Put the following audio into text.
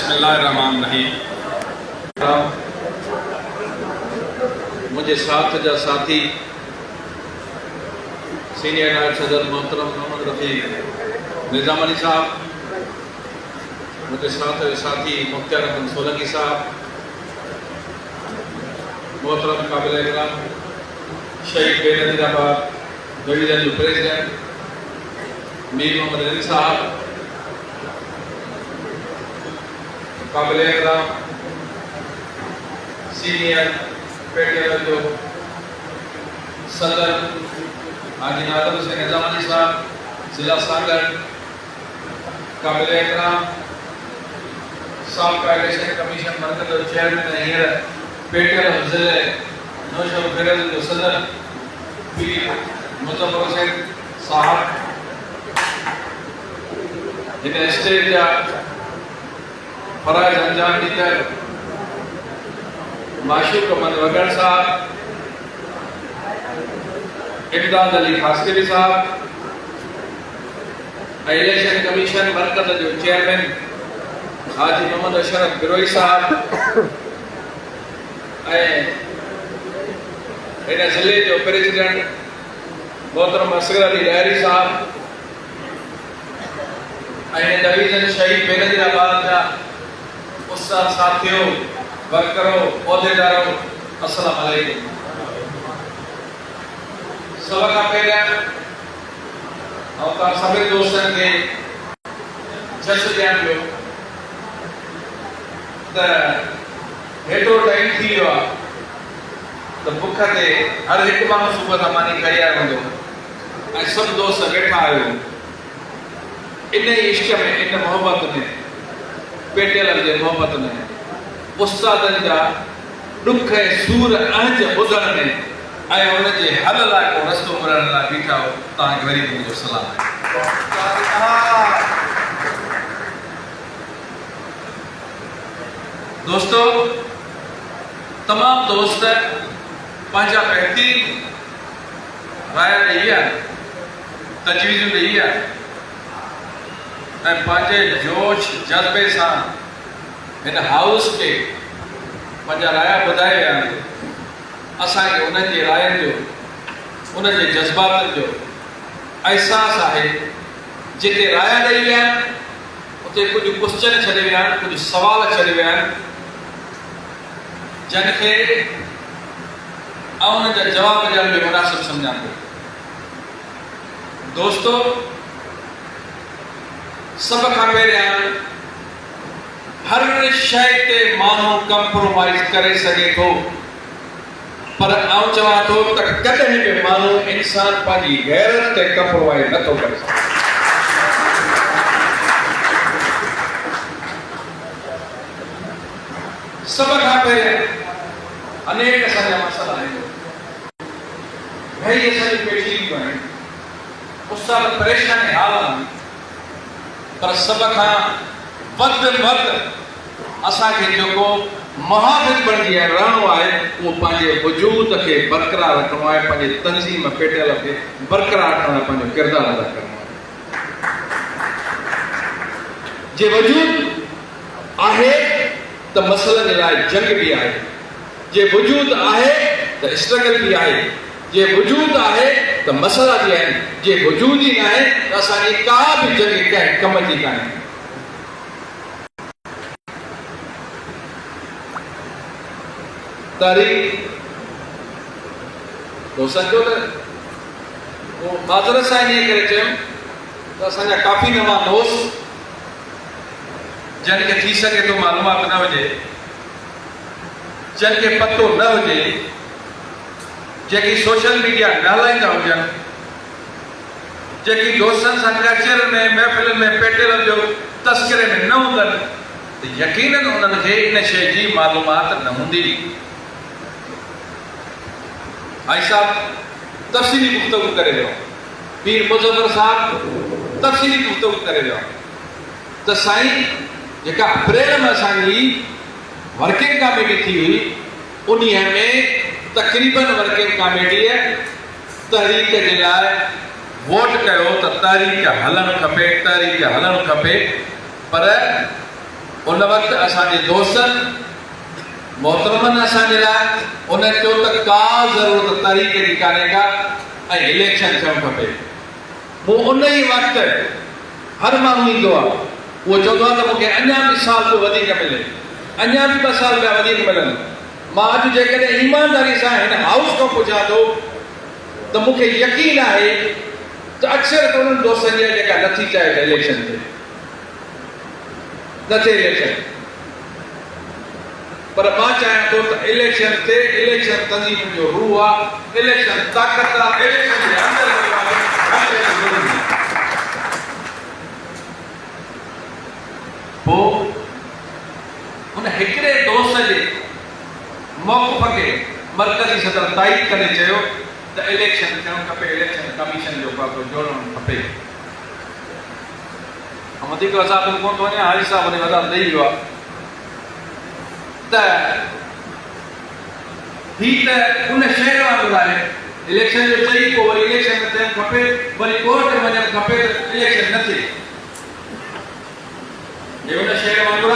बिस्मिल्लाहिर्रहमानिर्रहीम। मुझे साथ जा साथी सीनियर नायब सदर मोहतरम मोहम्मद रफ़ी निज़ाम अली साहब, मुझे साथ साथी मुख्तार अहमद सोलंकी साहब, मोहतरम काबिल इकराम शहीद बेनज़ीराबाद डिवीज़न जो प्रेसिडेंट मीर मोहम्मद अली साहब, काबिल इकराम सीनियर पेटियाला जो सदर हाजी नादर हुसैन निज़ाम अली साहब, जिला सागर, काबिल इकराम साबिक़ा इलेक्शन कमीशन मरकज़ जो चेयरमैन हींअर पेटियाला ज़िले नौशहर फेडरल जो सदर पीर मुज़फ़्फ़र हुसैन साहब, हिन स्टेट जा फराइज़ अंजाम ॾींदड़ माशूक़ अहमद वगड़ साहब, इमदाद अली खासकरी साहब, इलेक्शन कमीशन मरकज़ जो चेयरमैन हाजी मोहम्मद अशरफ गिरोही साहब, इन ज़िले जो प्रेसिडेंट मोहतरम असगर अली लहरी साहब, डिवीज़न शहीद बेनज़ीराबाद जा उस्ताद साथियों, वर्करों, उहदेदारों, अस्सलाम वालेकुम। सब खां पहिरियां सभी दोस्तन के जस ॾियां पियो त हेतिरो टाइम थी वियो आहे त बुख ते हर हिकु माण्हू सुबुह सां मानी करे आयो हूंदो ऐं सभु दोस्त वेठा आहियो इन इश्क में, इन मोहब्बत में, पेटियाला जे मोहब्बत में, उस्तादनि जा ॾुख ऐं सूर अहज ॿुधण में ऐं उनजे हल लाइ को रस्तो मुड़ण लाइ बीठा हो। तव्हांखे वरी मुंहिंजो सलाम आहे। दोस्तो, तमाम दोस्त पंहिंजा बेहतरीन राय ॾेई आहे, तजवीज़ूं ॾेई आहे ऐं पंहिंजे जोश जज़्बे सां हिन हाउस खे पंहिंजा राय ॿुधाए विया आहिनि। असांखे उन्हनि जे रायनि जो, उन्हनि जे जज़्बातनि जो अहसासु आहे। जिते राय ॾेई विया आहिनि उते कुझु क्वेश्चन छॾे विया आहिनि, कुझु सवाल छॾे विया आहिनि जंहिंखे उन्हनि जा जवाब ॾियण में मुनासिब सम्झां थो। दोस्तो, सब खां पहिरियां हर शइ ते माण्हू कंप्रोमाइज़ करे सघे थो, पर आउं चवां थो त कॾहिं बि माण्हू इंसान पंहिंजी गैरत ते कंप्रोमाइज़ नथो करे सघे। सब खां पहिरियां अनेक असांजा मसइला आहिनि, भई असांजी पेचीदियूं आहिनि, उस्ताद परेशान हाल आहिनि, पर सब खां वधि असांखे जेको महाबित बणिजी रहणो आहे उहो पंहिंजे वजूद खे बरक़रार रखणो आहे, पंहिंजे तंज़ीम पेटियाला खे बरक़रार रखणो आहे, पंहिंजो किरदारु अदा करणो आहे। जे वजूद आहे त मसइलनि जे लाइ जंग बि आहे, जे वजूद आहे त स्ट्रगल बि आहे, जे वजूद आहे त मसइला बि आहिनि, जे वजूद ई न आहे त असांजी का बि जंग कंहिं कम जी कान्हे। तारीख़ दोस्तनि जो माज़रत सां ईअं करे चयुमि त असांजा काफ़ी नवां दोस्त जंहिंखे थी सघे थो मालूमात न हुजे, जंहिंखे पतो न हुजे, जेकी सोशल मीडिया न हलाईंदा हुजनि, जेकी दोस्तनि सां कचहर में, महफ़िल में, पेटियाला जो तस्करे में न हूंदनि, त यकीनन उन्हनि खे इन शइ जी मालूमात न हूंदी। भाई साहब तफ़सीली गुफ्तगू करे वियो, पीर मुज़फ़्फ़र साहब तफ़सीली गुफ्तगू करे वियो त साईं जेका अप्रैल में असांजी वर्किंग कमेटी थी हुई उन्हीअ में तक़रीबन वर्किंग कमेटीअ तहरीक जे लाइ वोट कयो त तहरीक हलणु खपे, तहरीक हलणु खपे, पर उन वक़्तु असांजे दोस्तनि मोहतरमनि असांजे लाइ उन चयो त का ज़रूरत तरीक़े जी कान्हे का ऐं इलेक्शन थियणु खपे। मूं उन ई वक़्तु हर माण्हू ईंदो आहे उहो चवंदो आहे त मूंखे अञा बि साल ॿियो वधीक मिले, अञा बि 2 साल ॿिया वधीक मिलनि। मां अॼु जेकॾहिं ईमानदारी सां हिन हाउस खां पुछां थो त मूंखे यकीन आहे त अक्सर त उन्हनि दोस्तनि जी जेका नथी चाहे त इलेक्शन थिए, न थिए इलेक्शन, पर मां चाहियां थो त इलेक्शन थिए। इलेक्शन तंज़ीम जो रूह आहे, इलेक्शन ताक़त आहे, इलेक्शन जे अंदरि पोइ उन हिकिड़े दोस्त जे मौक़िफ़ खे मर्कज़ी सदर ताईद करे चयो त इलेक्शन थियणु खपे, इलेक्शन कमीशन जो पातो जोड़णु खपे। ऐं वधीक वज़ाहत में कोन थो वञे, हारी साहब वरी वज़ाहत ॾेई वियो आहे त ही त उन शहर वांगुरु आहे, इलेक्शन जो चई पोइ वरी इलेक्शन में थियणु खपे, वरी कोर्ट में वञणु खपे त इलेक्शन न थिए। हे उन शहर वांगुरु